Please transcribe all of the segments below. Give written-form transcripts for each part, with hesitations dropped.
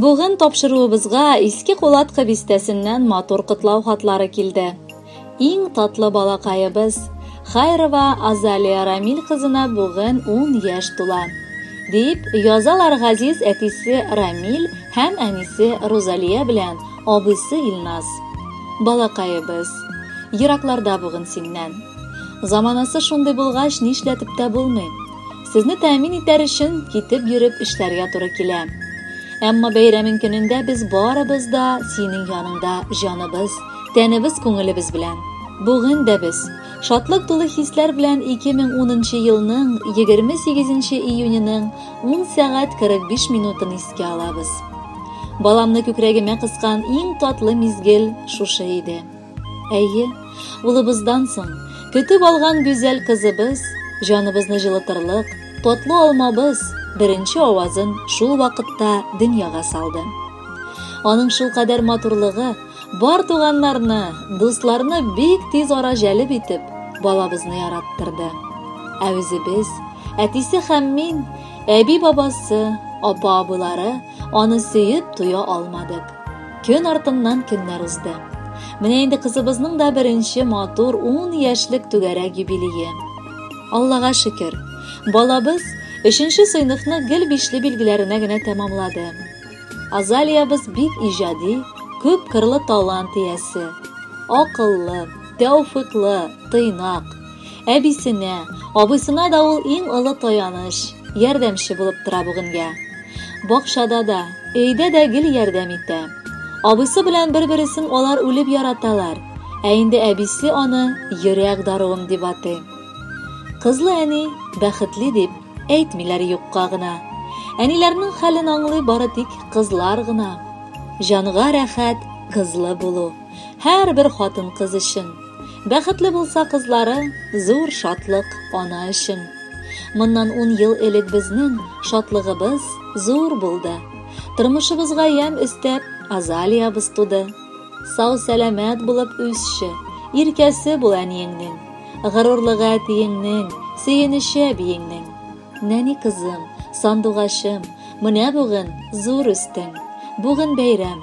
Bugün topşırığımızga eski Qo'latqa bistesinden matur qutlov xatlari keldi. Eng tatlı balaqayimiz Xayrova Azaliya Ramil qizina bugün 10 yaş to'la. Deyip yozalar G'aziz atisi Ramil hem anisi Rozaliya bilan obisi Ilnaz. Balaqayimiz, yiroqlarda bugün sendan. Zamanasi shunday bo'lg'ach nishlatib ta bo'lmay. Sizni ta'min etar uchun ketib yurib ishlarga to'g'ri kelar. Ammo bayraming kunida biz boribizda sening yoningda jonimiz, tanimiz, ko'nglimiz bilan. Bug'inda biz shodlik to'la hislar bilan 2010-yilning 28-iyunining 10 soat 45 minutini esga olamiz. Balamni ko'kragimga qisqan eng tatlı mezgil shusha edi. Ayyi, ulubizdan so'ng kutib olgan go'zal qizimiz, jonimizni jilitirliq, tatlı olmabız birinchi ovozin shul vaqtda dunyoga soldi. Onun shul qadar maturligi bor tuğanlarni, do'stlarni bek tez ora jalb etib, bolamizni yarattirdi. O'zi biz, atisi hammin, abi babasi, opa-abilari onu suyib tuya olmadik. Kun ortidan kunlar uzdi. Mana endi qizimizning da birinchi matur 10 yoshlik tugarak yubileyi. Allohga shukr. Bolamiz 3-sinfni gil beshli bilgilarinagina tamomladi. Azaliya biz bek ijodiy, ko'p qirli talant egasi, aqlli, tavfiqli, tiynoq, abisini, obisini da ul eng iliq toyonish, yordamchi bo'lib tura bugunga. Bog'chada da, uyda da gil yordam etdi. Obisi bilan bir-birisin olar o'lib yaratalar. Endi abisi onu yurak darug'im deb atay. Qizli ani baxtli deb aytmilari yo'qqagina. Anilarning halin angli baratik qizlargina. Joniga rahat qizli bo'lu. Har bir xotin qiz uchun. Baxtli bo'lsa qizlari zo'r shodliq ona uchun. Bundan 10 yil ilk bizning shodligimiz zo'r bo'ldi. Turmushimizga ham istab Azaliya biz tudi. Sağ salomat bo'lib o'sishi, erkasi bo'laningning, g'ururlig'i tiyingning, suyinishi biyingning. Nani qizim, sanduqashim, mana bugün zo'r usting. Bugün bayram,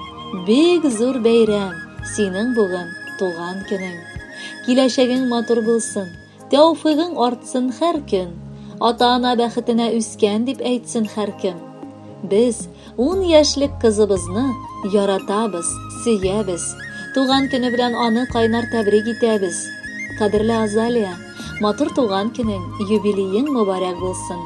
bek zo'r bayram. Sening bugün tug'an kuning. Kelashaging matur bo'lsin, tavfig'ing ortsin har kun. Ota-ona baxtına o'sgan deb aytsin har kim. Biz 10 yoshlik qizimizni yaratamiz, suyamiz. Tug'an kuni bilan onu qaynar tabrik etamiz. Qadrli Azaliya, matur tug'an kuning, yubileying muborak bo'lsin.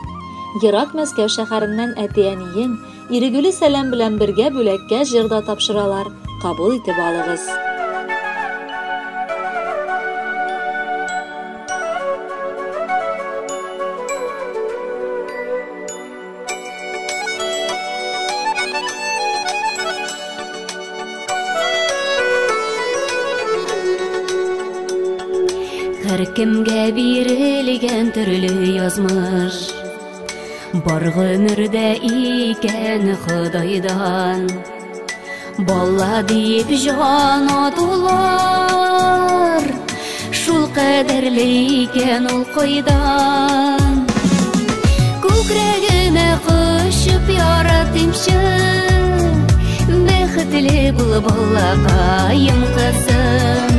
Yiroq Moskva shaharidan atiyaniying iriguli salam bilan birga bo'lakka jirda topshiralar qabul etib oling'iz. Her kimge berilgen türlü yazmış, bar ömürde iken Xudaydan. Balla deyip jan adular, şul kaderli iken ul koydan. Ko'kragime qo'shib yaratimchi, baxtli bul balaqayim qizim.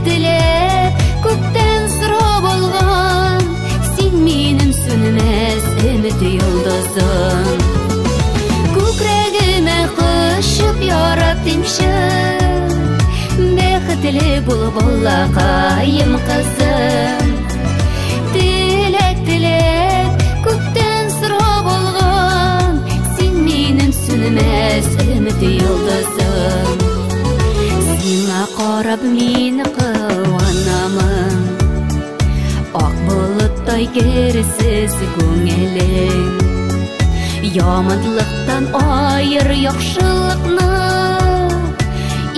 Dilek ko'kdan so'rab olgan, sen menim sönmez ümit yulduzim. Ko'kragime qo'shib yaratimchi, baxtli bul balaqayim qizim. Dilek ko'kdan so'rab olgan, sen menim sönmez ümit yulduzim. Сиңа қарап мені қуанамын, ақ бұлыттай керсіз көңілің. Яманлықтан айыр яқшылықны,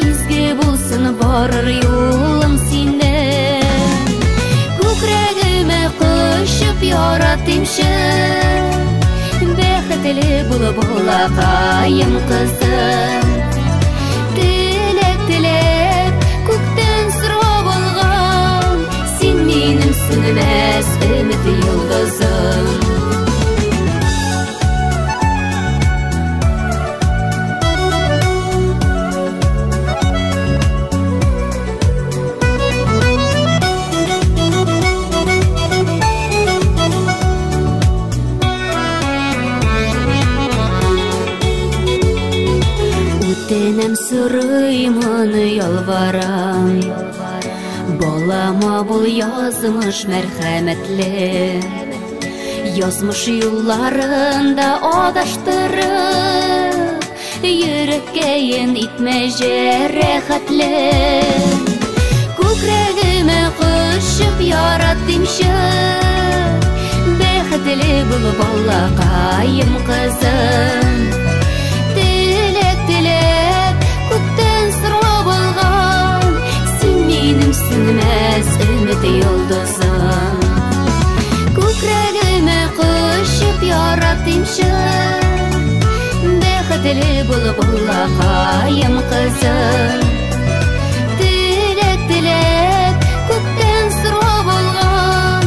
изге болсын барыр yolым сенің. Көкірегіме қошып яратимшы, бақытлы болып болақайым қызым. Көктен сұрап алған, сен менің сөнмес үміт yulduzum. Синем сорыймын ялварам, балама бул язмыш мәрхәмәтле. Язмыш юлларында адаштырып, йөрәккәен итмә җәрәхәтле. Күкрәгемә кушып яратимчы, бәхетле бул балакаем кызым. Теләк күктән сорап алган, син минем сүнмәс өмет йолдызым. Күкрәгемә кушып яратимчы, бәхетле бул балакаем кызым. Теләк күктән сорап алган,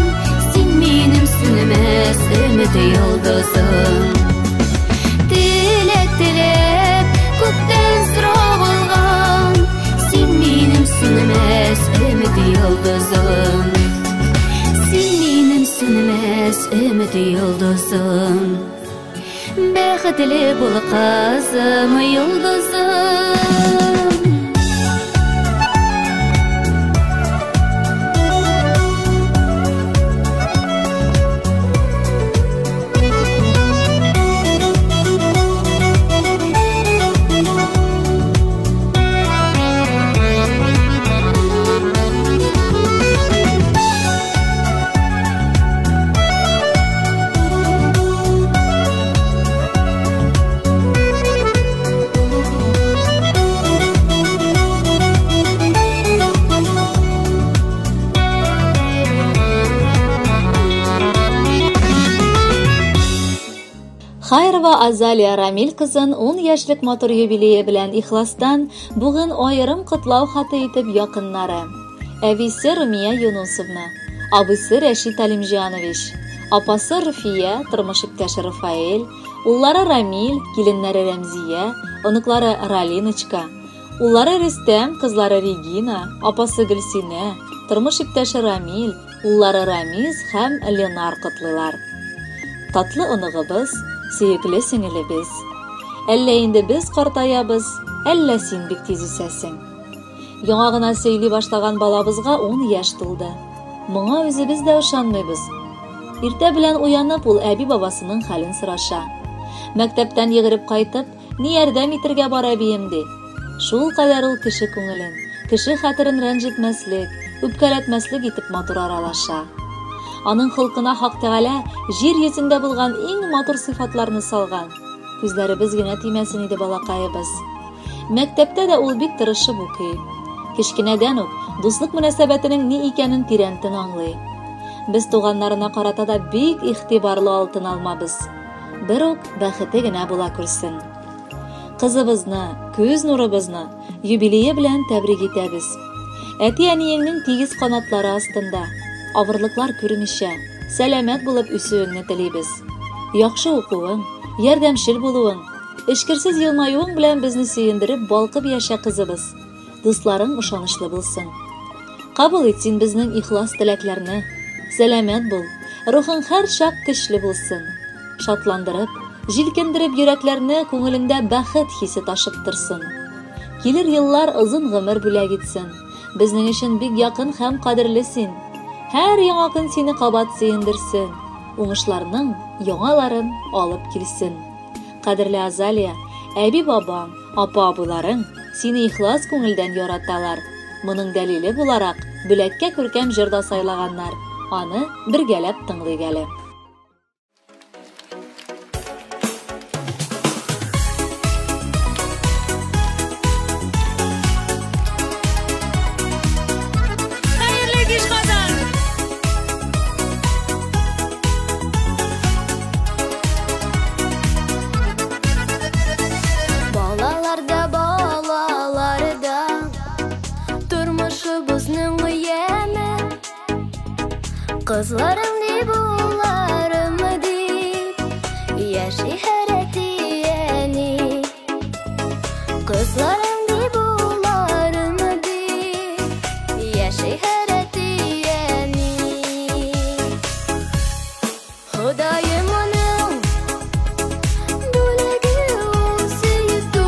син минем сүнмәс өмет йолдызым. Теләк күктән сорап алган, син минем сүнмәс өмет йолдызым. Син минем сүнмәс өмет йолдызым. Бәхетле бул кызым йолдызым. Хайрова Азалия Рамил кызын 10 яшьлек матур юбилее белән ихластан бүген аерым котлау хаты итеп якыннары. Әвисе Румия Юнусовна, абысы Рәшит Алимҗанович, апасы Руфия, тормыш иптәше Рафаэль, уллары Рамил, киленнәре Рәмзия, оныклары Ралиночка, уллары Рөстәм, кызлары Регина, апасы Гөлсинә, тормыш иптәше Рамил, уллары Рамиз һәм Ленар котлыйлар. Татлы оныгыбыз, сөекле сеңелебез. Әллә инде без картаябыз, әллә син бик тиз үсәсең. Яңа гына сөйли башлаган балабызга 10 яшь тулды. Моңа үзебез дә ышанмыйбыз. Иртә белән уянып ул әби бабасының хәлен сораша. Мәктәптән йөгереп кайтып, ни ярдәм итәргә бара бием ди. Шул кадәр ул кеше күңелен, кеше хәтерен рәнҗетмәслек, үпкәләтмәслек итеп матур аралаша. Аның хылкына Хак Тәгалә җир йөзендә булган иң матур сыйфатларны салган. Күзләребез генә тимәсен иде балакайыбыз. Мәктәптә дә ул бик тырышып укый. Кечкенәдән үк дуслык мөнәсәбәтенең ни икәнен тирәнтен аңлый. Без туганнарына карата да бик игътибарлы алтын алмабыз. Бер үк бәхете генә була күрсен. Кызыбызны, күз нурыбызны юбилее белән тәбрик итәбез. Әти-әниеңнең тигез канатлары астында авырлыклар күрмичә, сәламәт булып үсүеңне телибез. Яхшы укуың, ярдәмчел булуың, эшкерсез елмаюың белән безне сөендереп балкып яшә кызыбыз. Дусларың ышанычлы булсын. Кабул ит син безнең ихлас теләкләрне. Сәламәт бул, рухың һәр чак көчле булсын. Шатландырып, җилкендереп йөрәкләрне, күңелеңдә бәхет хисе ташып торсын. Килер еллар озын гомер бүләк итсен. Безнең өчен бик якын һәм кадерле син. Һәр яңа көн сине кабат сөендерсен. Уңышларның яңаларын алып килсен. Кадерле Азалия, әби бабаң, апа абыларың сине ихлас күңелдән яраталар. Моның дәлиле буларак бүләккә күркәм җырда сайлаганнар. Аны бергәләп тыңлыйк әле. Kızlarım di bularım di, yaşı heretiyeni. Kızlarım di bularım di, yaşı heretiyeni. Hudayım onun bülegi olsaydı,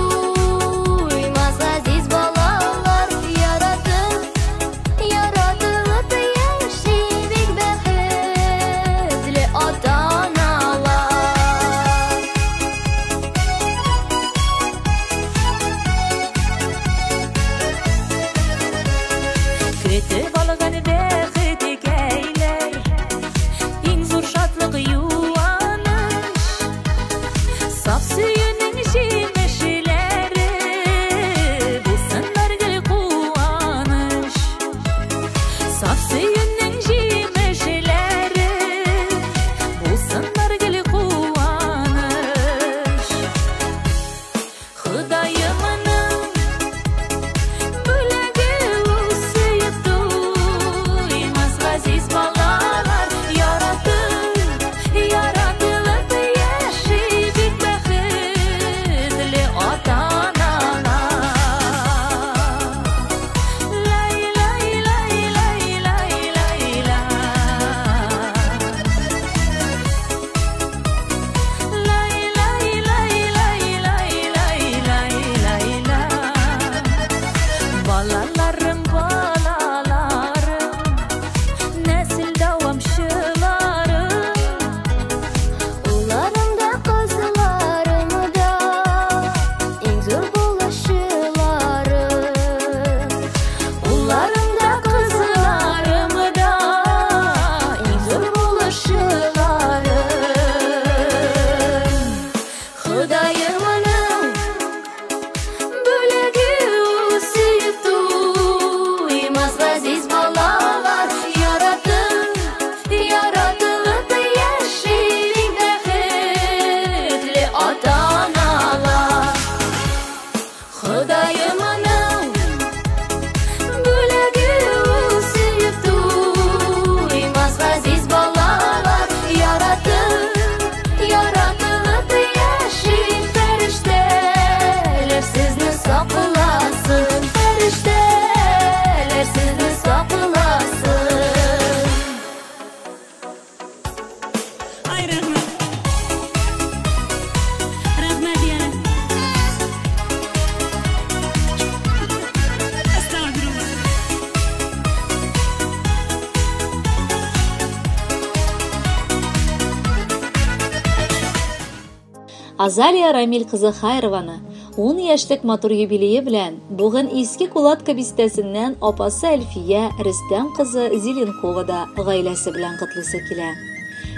Азалия Рамил кызы Хайрованы 10 яшьлек матур юбилее белән бүген Иске Кулатка бистәсеннән апасы Әлфия Рөстәм кызы Зеленкова да гаиләсе белән котлыйсы килә.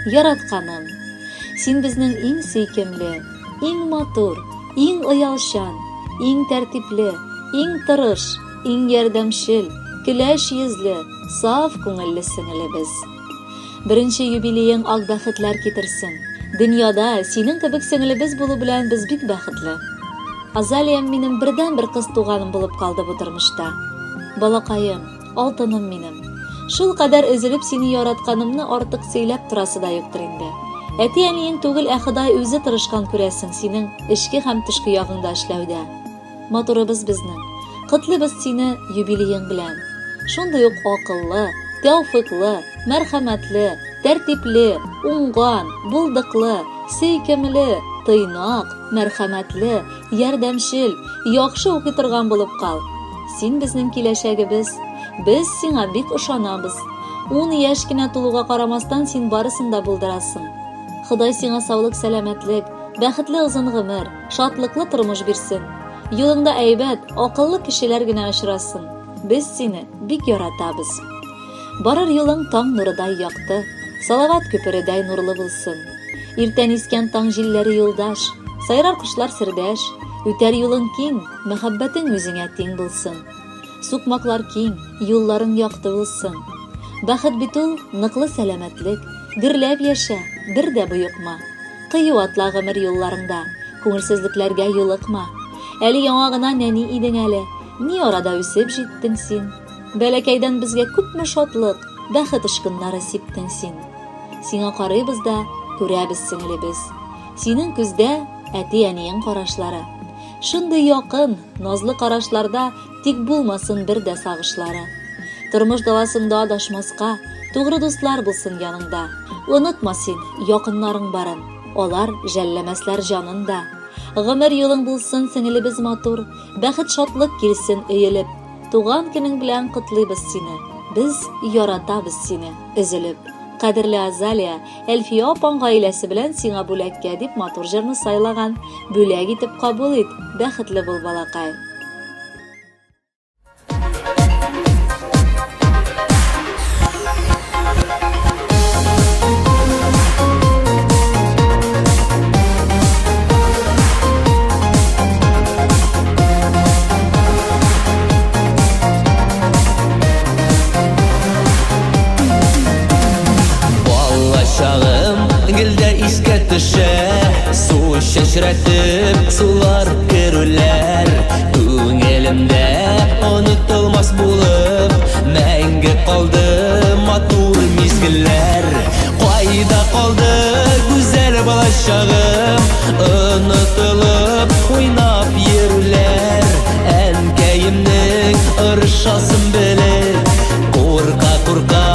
Яратканым, син безнең иң сөйкемле, иң матур, иң оялчан, иң тәртипле, иң тырыш, иң ярдәмчел, көләч йөзле, саф күңелле сеңелебез. Беренче юбилеең ак бәхетләр китерсен. Дөньяда синең кебек сеңелебез булу белән без бик бәхетле. Азалиям минем бердән-бер кыз туганым булып калды бу тормышта. Балакаем, алтыным минем. Шул кадәр өзелеп сине яратканымны артык сөйләп торасы да юктыр инде. Әти-әниең түгел, ә Ходай үзе тырышкан күрәсең синең эчке һәм тышкы ягыңда эшләүдә. Матурыбыз безнең. Котлыбыз сине юбилеең белән. Шундый ук акыллы, тәүфыйклы, мәрхәмәтле, тәртипле, уңган, булдыклы, сөйкемле, тыйнак, мәрхәмәтле, ярдәмчел, яхшы укый торган булып кал. Син безнең киләчәгебез. Без сиңа бик ышанабыз. 10 яшь кенә тулуга карамастан син барысын да булдырасың. Ходай сиңа саулык, сәламәтлек, бәхетле озын гомер, шатлыклы тормыш бирсен. Юлыңда әйбәт, акыллы кешеләр генә очрасын. Без сине бик яратабыз. Барыр юлың таң нурыдай якты, салават күпередәй нурлы булсын. Иртән искән таң җилләре юлдаш, сайрар кошлар сердәш, үтәр юлың киң, мәхәббәтең үзеңә тиң булсын. Сукмаклар киң, юлларың якты булсын. Бәхет бит ул ныклы сәламәтлек, гөрләп яшә, бер дә буйыкма. Кыю атла гомер юлларыңда, күңелсезлекләргә юлыкма. Әле яңа гына нәни идең әле, ни арада үсеп җиттең син. Бәләкәйдән безгә күпме шатлык, бәхет ышкыннары сиптең син. Сиңа карыйбыз да, күрәбез сеңелебез. Синең күздә әти-әниең карашлары. Шундый якын, назлы карашларда тик булмасын бер дә сагышлары. Тормыш даласында адашмаска, тугры дуслар булсын яныңда. Онытма син якыннарың барын, алар жәлләмәсләр җанында. Гомер юлың булсын сеңелебез матур, бәхет шатлык килсен өелеп. Туган көнең белән котлыйбыз сине. Без яратабыз сине, өзелеп. Кадерле Азалия, Әлфия апаң гаиләсе белән сиңа бүләккә дип матур җырны сайлаган. Бүләк итеп кабул ит, бәхетле бул балакай. Су шәшрәтеп, сулар керүләр, күңелемдә онытылмас булып, мәңге калды матур мизгелләр. Кайда калды гүзәл балачагым, онытылып, уйнап йөрүләр. Әнкәемнең ырышасын белеп, курка-курка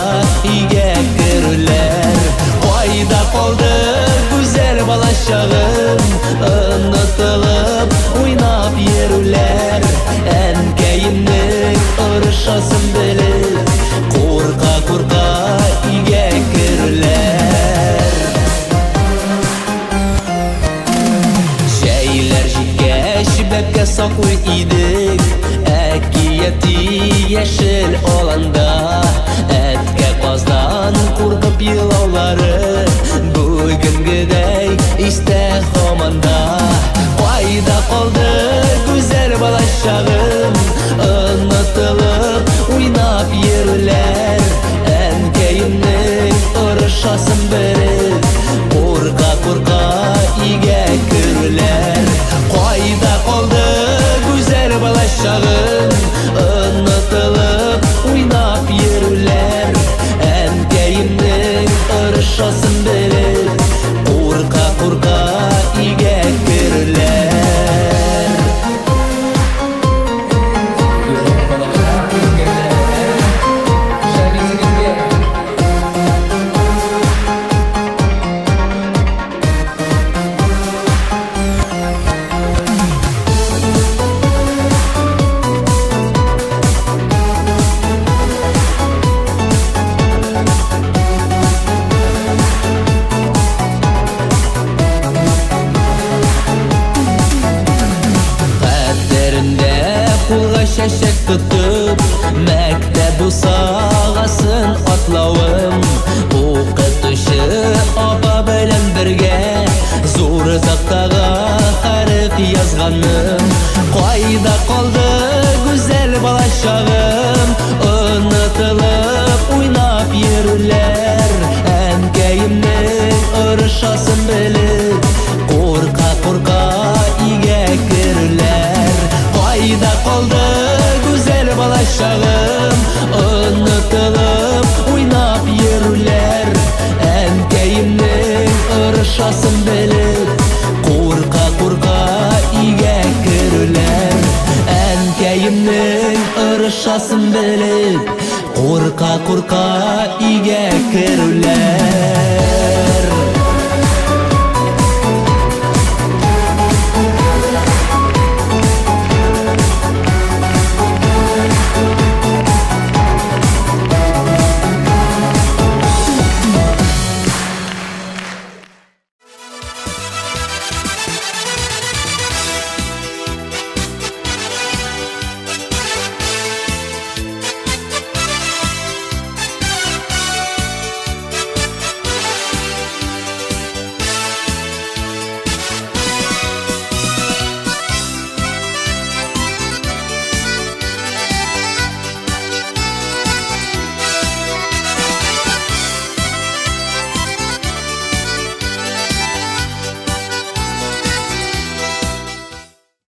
өйгә керүләр. Кайда калды балачагым, онытылып, уйнап йөрүләр. Әнкәемнең ырышасын белеп, курка-курка өйгә керүләр. Җәйләр җиткәч, бәккә саклый идек, әкияти яшел аланда. Әткә каздан куркып елаулары, бүгенгедәй истә һаманда. Кайда калды гүзәл балачагым, онытылып, уйнап йөрүләр. Әнкәемнең ырышасын белеп, курка-курка өйгә керүләр. Кайда калды гүзәл балачагым, онытылып, язганым. Кайда калды güzel бала чагым, онытылып уйнап йөрүләр. Әнкәемнең ырышасын белеп, курка-курка өйгә керүләр. Кайда калды güzel бала чагым, онытылып уйнап йөрүләр. Әнкәемнең ырышасын белеп, курка-курка өйгә керүләр. Әнкәемнең ырышасын белеп, курка-курка өйгә керүләр.